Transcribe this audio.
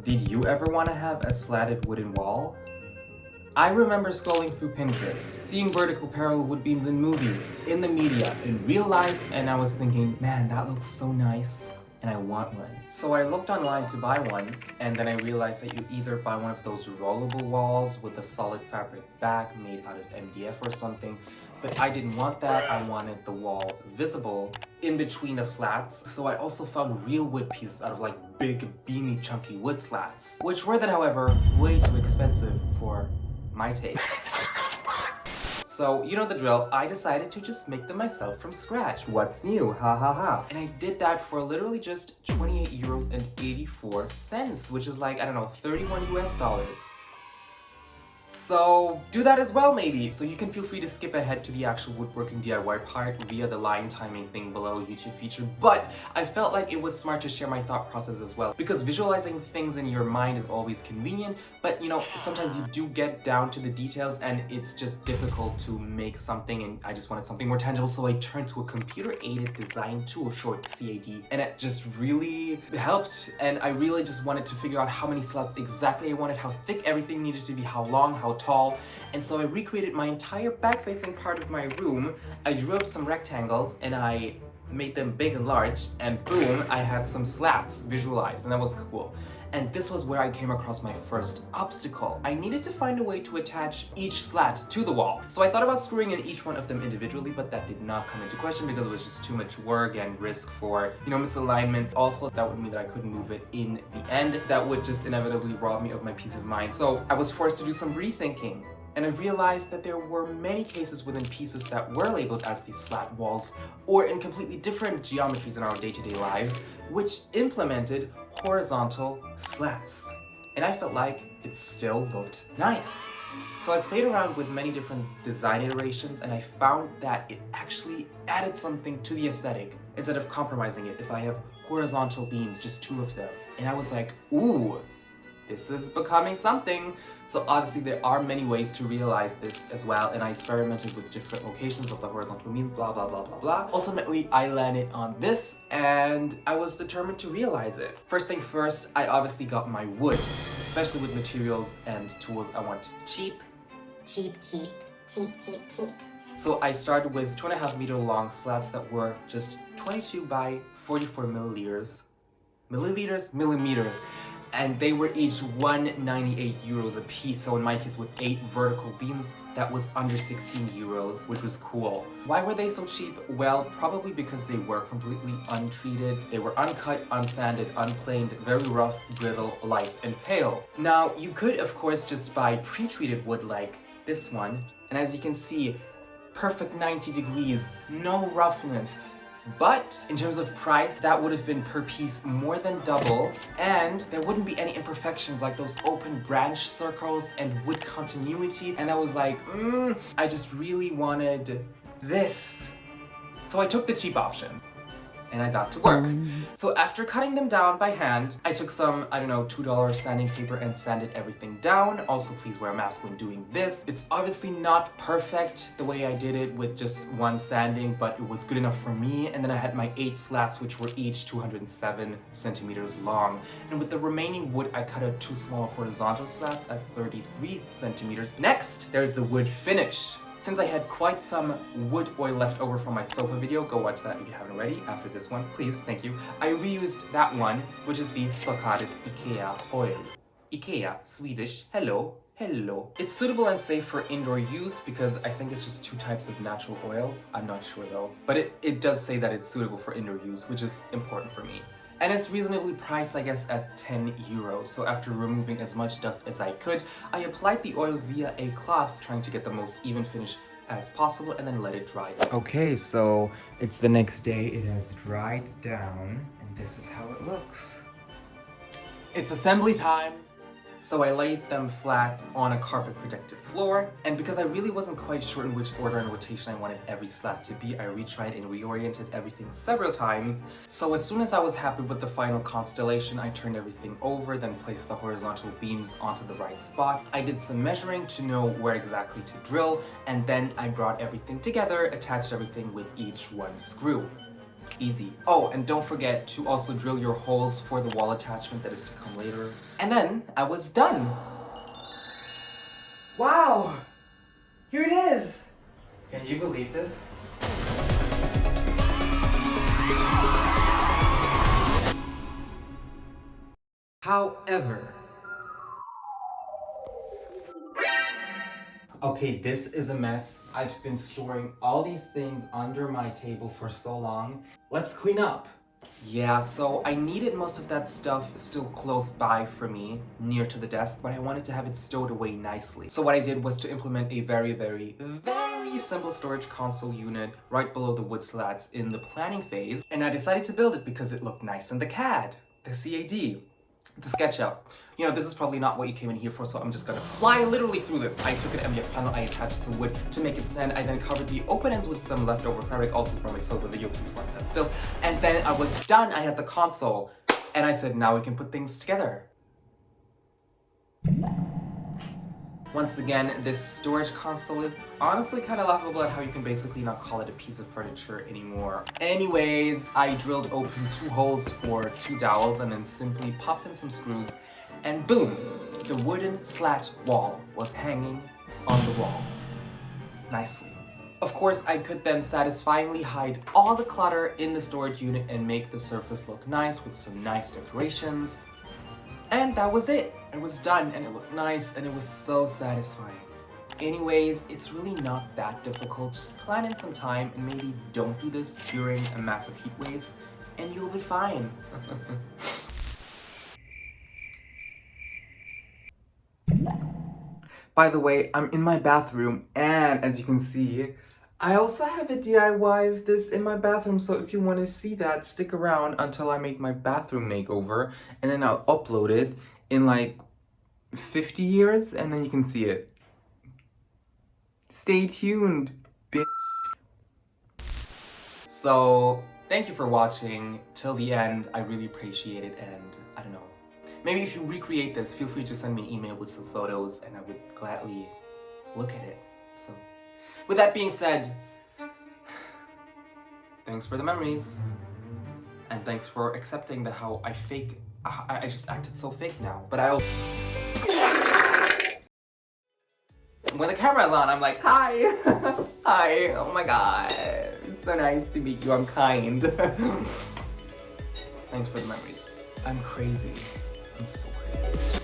Did you ever want to have a slatted wooden wall? I remember scrolling through Pinterest, seeing vertical parallel wood beams in movies, in the media, in real life, and I was thinking, man, that looks so nice, and I want one. So I looked online to buy one, and then I realized that you either buy one of those rollable walls with a solid fabric back made out of MDF or something, but I didn't want that. I wanted the wall visible in between the slats, so I also found real wood pieces out of like big, beamy, chunky wood slats, which were then, however, way too expensive for my taste. So, you know the drill, I decided to just make them myself from scratch. What's new? Ha ha ha. And I did that for literally just 28 euros and 84 cents, which is like, I don't know, 31 US dollars. So do that as well maybe. So you can feel free to skip ahead to the actual woodworking DIY part via the line timing thing below YouTube feature, but I felt like it was smart to share my thought process as well, because visualizing things in your mind is always convenient, but you know, sometimes you do get down to the details and it's just difficult to make something, and I just wanted something more tangible, so I turned to a computer-aided design tool, short CAD, and it just really helped, and I really just wanted to figure out how many slats exactly I wanted, how thick everything needed to be, how long, how tall, and so I recreated my entire back-facing part of my room. I drew up some rectangles and I made them big and large, and boom, I had some slats visualized, and that was cool. And this was where I came across my first obstacle. I needed to find a way to attach each slat to the wall. So I thought about screwing in each one of them individually, but that did not come into question because it was just too much work and risk for, you know, misalignment. Also, that would mean that I couldn't move it in the end. That would just inevitably rob me of my peace of mind. So I was forced to do some rethinking. And I realized that there were many cases within pieces that were labeled as these slat walls, or in completely different geometries in our day-to-day lives, which implemented horizontal slats. And I felt like it still looked nice. So I played around with many different design iterations, and I found that it actually added something to the aesthetic instead of compromising it if I have horizontal beams, just two of them. And I was like, ooh, this is becoming something. So obviously there are many ways to realize this as well, and I experimented with different locations of the horizontal beams, blah blah blah blah blah. Ultimately I landed on this, and I was determined to realize it. First things first, I obviously got my wood, especially with materials and tools I want cheap. So I started with 2.5 meter long slats that were just 22 by 44 millimeters, and they were each 198 euros a piece. So in my case, with 8 vertical beams, that was under 16 euros, which was cool. Why were they so cheap? Well, probably because they were completely untreated. They were uncut, unsanded, unplaned, very rough, brittle, light, and pale. Now, you could, of course, just buy pre-treated wood like this one, and as you can see, perfect 90 degrees, no roughness. But in terms of price, that would have been per piece more than double, and there wouldn't be any imperfections like those open branch circles and wood continuity, and I was like, I just really wanted this. So I took the cheap option, and I got to work. So after cutting them down by hand, I took some, I don't know, $2 sanding paper and sanded everything down. Also, please wear a mask when doing this. It's obviously not perfect the way I did it with just one sanding, but it was good enough for me. And then I had my 8 slats, which were each 207 centimeters long. And with the remaining wood, I cut out 2 smaller horizontal slats at 33 centimeters. Next, there's the wood finish. Since I had quite some wood oil left over from my sofa video, go watch that if you haven't already after this one, please, thank you. I reused that one, which is the Stockaryd IKEA oil. IKEA, Swedish, hello, hello. It's suitable and safe for indoor use because I think it's just 2 types of natural oils. I'm not sure though, but it does say that it's suitable for indoor use, which is important for me. And it's reasonably priced, I guess, at 10 euros. So after removing as much dust as I could, I applied the oil via a cloth, trying to get the most even finish as possible, and then let it dry. Okay, so it's the next day. It has dried down, and this is how it looks. It's assembly time. So I laid them flat on a carpet-protected floor, and because I really wasn't quite sure in which order and rotation I wanted every slat to be, I retried and reoriented everything several times. So as soon as I was happy with the final constellation, I turned everything over, then placed the horizontal beams onto the right spot. I did some measuring to know where exactly to drill, and then I brought everything together, attached everything with each one screw. Easy. Oh, and don't forget to also drill your holes for the wall attachment that is to come later. And then I was done. Wow! Here it is! Can you believe this? However, okay, this is a mess. I've been storing all these things under my table for so long. Let's clean up. Yeah, so I needed most of that stuff still close by for me, near to the desk, but I wanted to have it stowed away nicely. So what I did was to implement a very simple storage console unit right below the wood slats in the planning phase, and I decided to build it because it looked nice in the CAD, the CAD. The SketchUp. You know, this is probably not what you came in here for, so I'm just gonna fly literally through this. I took an MDF panel, I attached some wood to make it stand. I then covered the open ends with some leftover fabric, also from my sofa video, please watch that still. And then I was done, I had the console. And I said, now we can put things together. Once again, this storage console is honestly kind of laughable at how you can basically not call it a piece of furniture anymore. Anyways, I drilled open 2 holes for 2 dowels and then simply popped in some screws, and boom! The wooden slat wall was hanging on the wall. Nicely. Of course, I could then satisfyingly hide all the clutter in the storage unit and make the surface look nice with some nice decorations. And that was it. It was done and it looked nice and it was so satisfying. Anyways, it's really not that difficult. Just plan in some time and maybe don't do this during a massive heat wave and you'll be fine. By the way, I'm in my bathroom and as you can see, I also have a DIY of this in my bathroom, so if you want to see that, stick around until I make my bathroom makeover, and then I'll upload it in like 50 years, and then you can see it. Stay tuned, bitch. So, thank you for watching till the end. I really appreciate it, and I don't know. Maybe if you recreate this, feel free to send me an email with some photos, and I would gladly look at it. So. With that being said, thanks for the memories, and thanks for accepting the how I just acted so fake now, but when the camera's on, I'm like, hi, hi, oh my god, it's so nice to meet you, I'm kind. Thanks for the memories. I'm crazy, I'm so crazy.